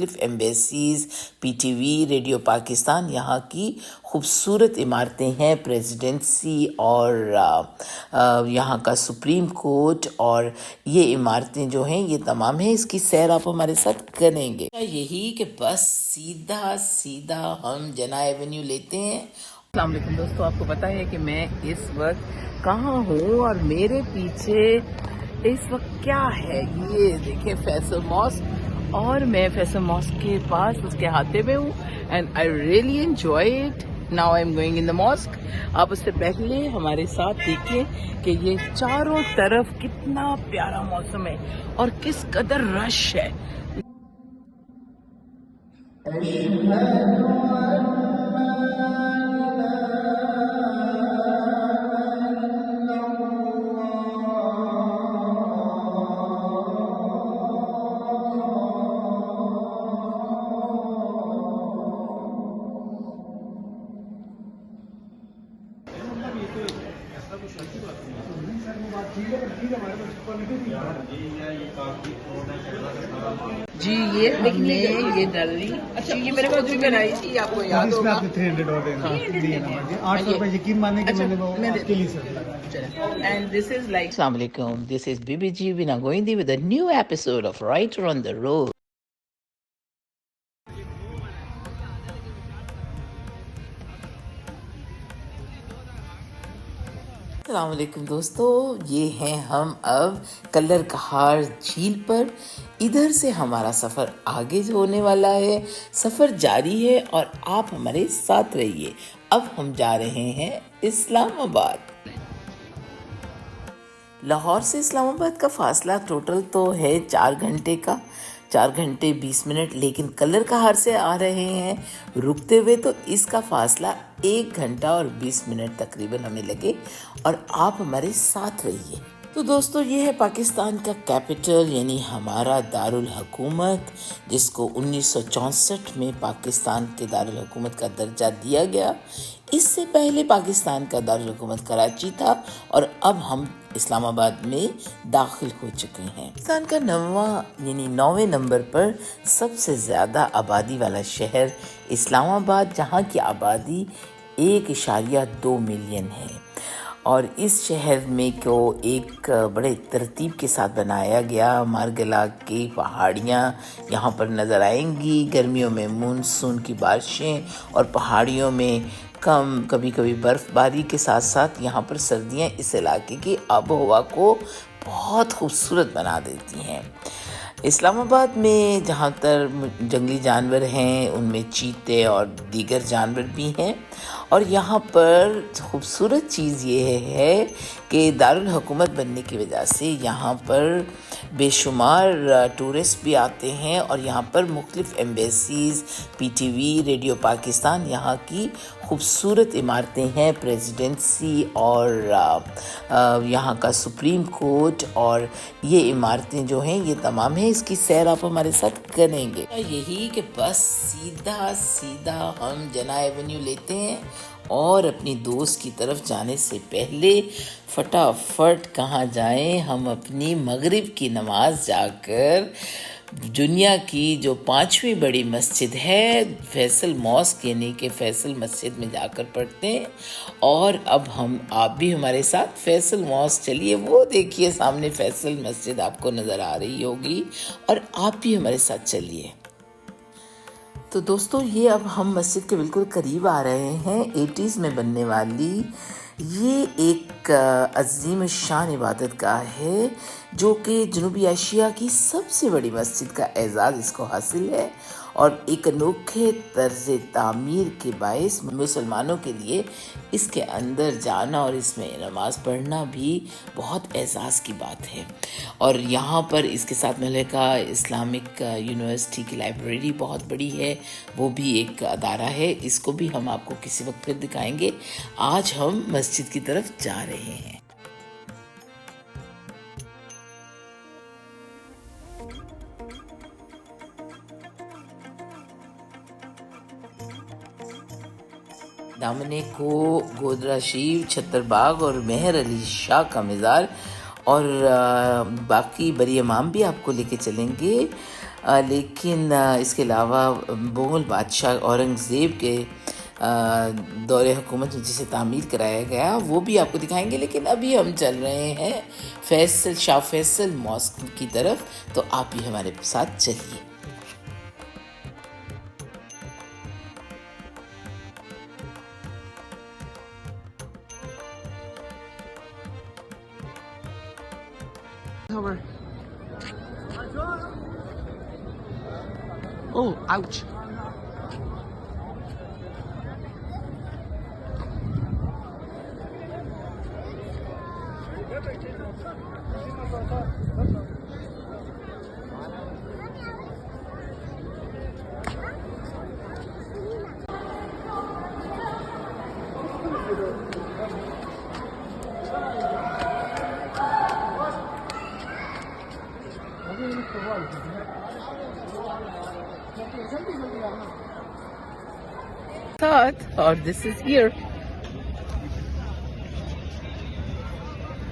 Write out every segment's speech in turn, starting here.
मुख्तलिफ embassies, PTV, radio Pakistan, यहाँ की खूबसूरत इमारतें हैं, प्रेसिडेंसी और यहाँ का सुप्रीम कोर्ट, और ये इमारतें जो हैं ये तमाम हैं। इसकी सैर आप हमारे साथ करेंगे। यही कि बस सीधा सीधा हम जना एवेन्यू लेते हैं। अस्सलाम वालेकुम दोस्तों, आपको पता है कि मैं इस वक्त कहाँ हूँ और मेरे पीछे इस वक्त क्या है। ये देखिए फैसल मॉस्क, और मैं फैसल मॉस्क के पास उसके हाथे में हूँ and I really enjoy it. Now I am going in the mosque. आप उससे पहले हमारे साथ देखिए कि ये चारों तरफ कितना प्यारा मौसम है और किस कदर रश है। जी ये हमने ये डाली। अच्छा ये मेरे को जो बनाई थी आपको याद होगा। ₹300 यकीन माने कि मैंने वो आपके लिए And this is like Assalamu alaikum. This is BBG Vinagoindi with a new episode of Writer on the Road. अस्सलामुअलैकुम दोस्तों, ये हैं हम अब कल्लर कहार झील पर। इधर से हमारा सफ़र आगे होने वाला है, सफ़र जारी है और आप हमारे साथ रहिए। अब हम जा रहे हैं इस्लामाबाद। लाहौर से इस्लामाबाद का फासला टोटल तो है 4 घंटे का, 4 घंटे 20 मिनट, लेकिन कल्लर कहार से आ रहे हैं रुकते हुए तो इसका फासला 1 घंटा और 20 मिनट तकरीबन हमें लगे, और आप हमारे साथ रहिए। तो दोस्तों ये है पाकिस्तान का कैपिटल, यानी हमारा दारुल हुकूमत, जिसको 1964 में पाकिस्तान के दारुल हुकूमत का दर्जा दिया गया। इससे पहले पाकिस्तान का दारुल हुकूमत कराची था और अब हम इस्लामाबाद में दाखिल हो चुके हैं। पाकिस्तान का 9वें नंबर पर सबसे ज़्यादा आबादी वाला शहर इस्लामाबाद, जहाँ की आबादी 1.2 मिलियन है, और इस शहर में को एक बड़े तरतीब के साथ बनाया गया। मारगला की पहाड़ियाँ यहाँ पर नज़र आएंगी। गर्मियों में मानसून की बारिशें और पहाड़ियों में कभी कभी बर्फ़बारी के साथ साथ यहाँ पर सर्दियाँ इस इलाके की आबो हवा को बहुत खूबसूरत बना देती हैं। इस्लामाबाद में जहाँ तक जंगली जानवर हैं उनमें चीते और दीगर जानवर भी हैं, और यहाँ पर खूबसूरत चीज़ ये है कि दारुल हुकूमत बनने की वजह से यहाँ पर बेशुमार टूरिस्ट भी आते हैं, और यहाँ पर मुख्तलिफ एम्बेसीज़, पीटीवी, रेडियो पाकिस्तान, यहाँ की खूबसूरत इमारतें हैं, प्रेसिडेंसी और यहाँ का सुप्रीम कोर्ट, और ये इमारतें जो हैं ये तमाम हैं। इसकी सैर आप हमारे साथ करेंगे। यही कि बस सीधा सीधा हम जना एवेन्यू लेते हैं, और अपनी दोस्त की तरफ जाने से पहले फटाफट कहाँ जाएं, हम अपनी मगरिब की नमाज जाकर दुनिया की जो 5वीं बड़ी मस्जिद है फैसल मॉस्क, यानी कि फैसल मस्जिद में जाकर पढ़ते हैं। और अब आप भी हमारे साथ फैसल मॉस्क चलिए, वो देखिए सामने फैसल मस्जिद आपको नज़र आ रही होगी, और आप भी हमारे साथ चलिए। तो दोस्तों ये अब हम मस्जिद के बिल्कुल करीब आ रहे हैं। 80s में बनने वाली ये एक अजीम शान इबादत गाह है, जो कि जनूबी एशिया की सबसे बड़ी मस्जिद का एजाज़ इसको हासिल है, और एक अनोखे तर्ज तामीर के बायस मुसलमानों के लिए इसके अंदर जाना और इसमें नमाज पढ़ना भी बहुत एजाज़ की बात है। और यहाँ पर इसके साथ मलिका इस्लामिक यूनिवर्सिटी की लाइब्रेरी बहुत बड़ी है, वो भी एक अदारा है, इसको भी हम आपको किसी वक्त फिर दिखाएंगे। आज हम मस्जिद की तरफ जा रहे हैं। दामने को गोदरा शीव, छतरबाग और मेहर अली शाह का मज़ार, और बाकी बरी इमाम भी आपको लेके चलेंगे। लेकिन इसके अलावा मुग़ल बादशाह औरंगज़ेब के दौरे हुकूमत में जिसे तामीर कराया गया वो भी आपको दिखाएंगे। लेकिन अभी हम चल रहे हैं शाह फैसल मॉस्क की तरफ, तो आप भी हमारे साथ चलिए। Oh, ouch. और दिस इज हियर।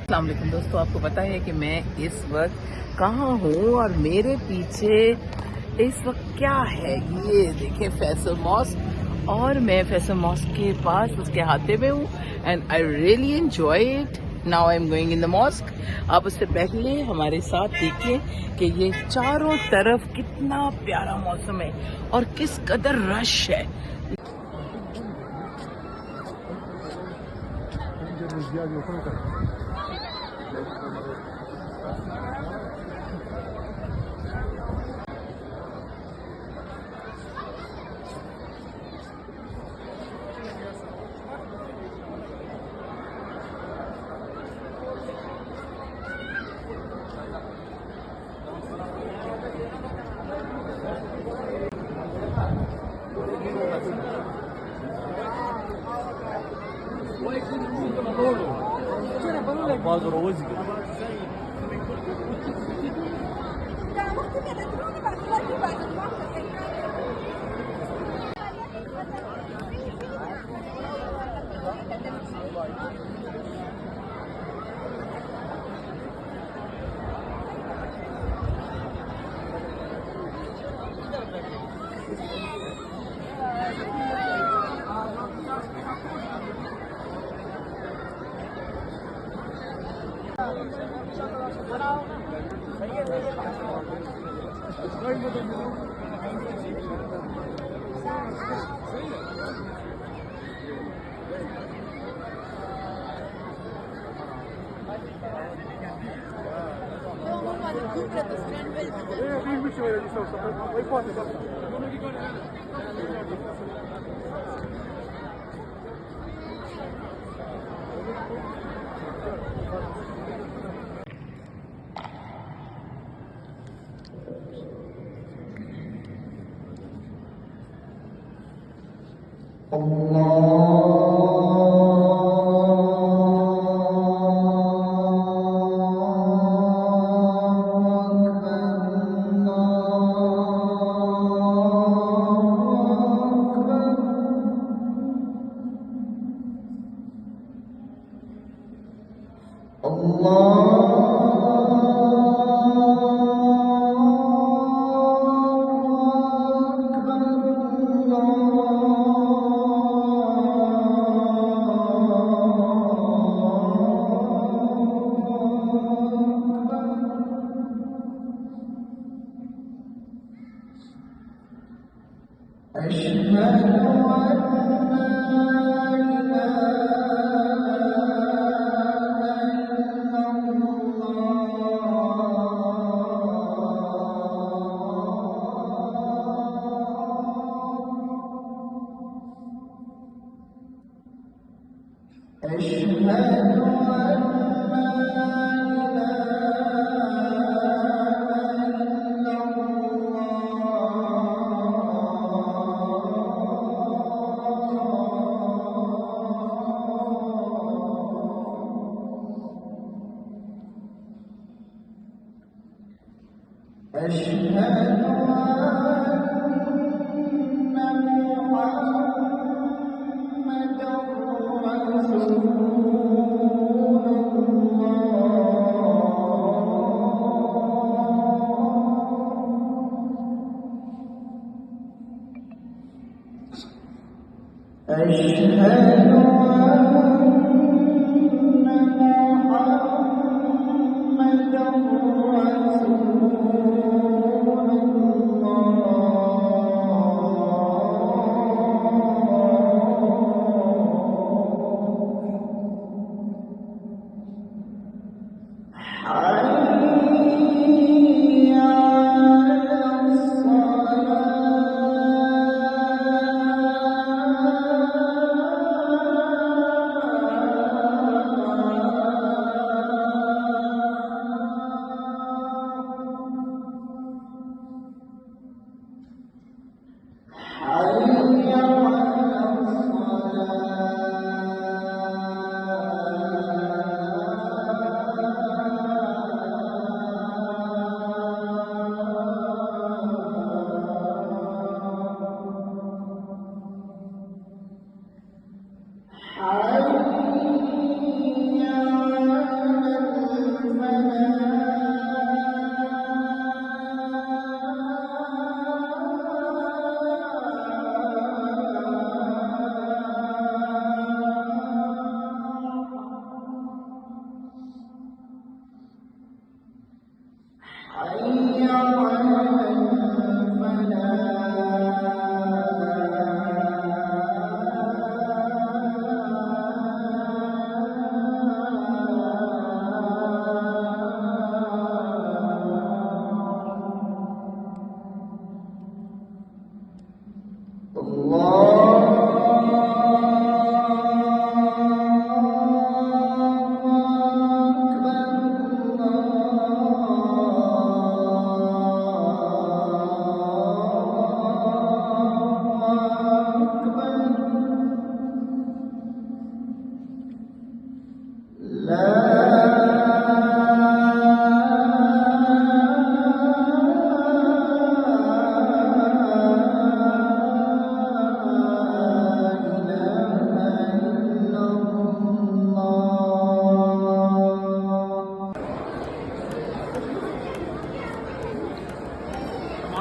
अस्सलाम वालेकुम दोस्तों, आपको पता है कि मैं इस वक्त कहाँ हूँ और मेरे पीछे इस वक्त क्या है। ये देखिए फैसल मॉस्क, और मैं फैसल मॉस्क के पास उसके हाथे में हूँ and I really enjoy it. Now I am going in the mosque. आप उससे पहले हमारे साथ देखिए कि ये चारों तरफ कितना प्यारा मौसम है और किस कदर रश है।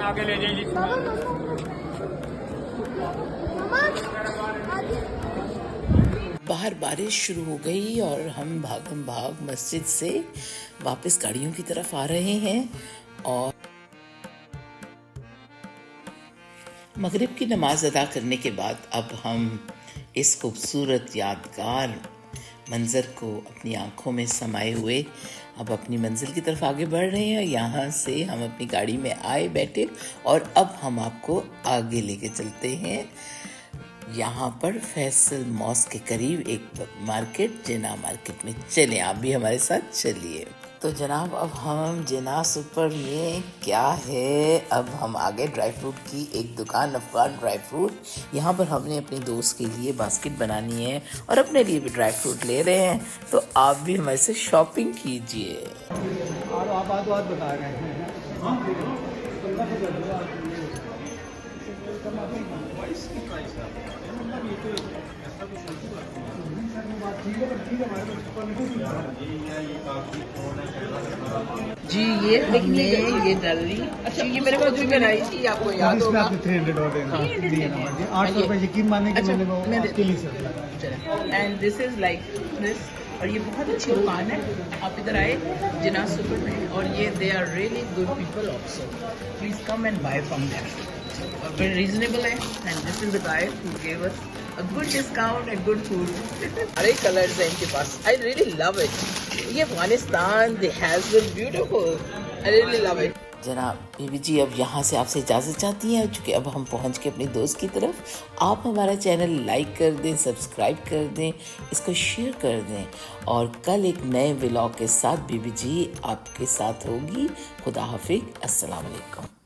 आगे ले जाइए। बाहर बारिश शुरू हो गई और हम भागम भाग मस्जिद से वापस गाड़ियों की तरफ आ रहे हैं और मगरिब की नमाज अदा करने के बाद अब हम इस खूबसूरत यादगार मंज़र को अपनी आंखों में समाये हुए अब अपनी मंजिल की तरफ आगे बढ़ रहे हैं। यहाँ से हम अपनी गाड़ी में आए बैठे और अब हम आपको आगे लेके चलते हैं। यहाँ पर फैसल मॉस्क के करीब एक मार्केट जिना मार्केट में चलें, आप भी हमारे साथ चलिए। तो जनाब अब हम जिना सुपर में क्या है, अब हम आगे ड्राई फ्रूट की एक दुकान अफगान ड्राई फ्रूट। यहाँ पर हमने अपने दोस्त के लिए बास्केट बनानी है और अपने लिए भी ड्राई फ्रूट ले रहे हैं, तो आप भी हमारे से शॉपिंग कीजिए। और आप बात बता रहे हैं। जी ये हमने ये डाली, अच्छा ये मेरे पास भी बनाई थी, आपको याद होगा। 300 और देना 800 रुपए यकीन माने कि मैंने वो आपके लिए सब। And this is like this, और ये बहुत अच्छी दुकान है, आप इधर आए जिना सुपर में, और ये they are really good people also, please come and buy from there, very reasonable है। And this is the guy who gave us a good discount and good food. सारे कलर्स हैं इनके पास, I really love it. ये Afghanistan, the house is beautiful. I really love it. जनाब बीबी जी अब यहाँ से आपसे इजाज़त चाहती हैं, क्योंकि अब हम पहुँच के अपने दोस्त की तरफ। आप हमारा चैनल लाइक कर दें, सब्सक्राइब कर दें, इसको शेयर कर दें, और कल एक नए व्लॉग के साथ बीबी जी आपके साथ होगी। खुदा हाफिज़, अस्सलाम वालेकुम।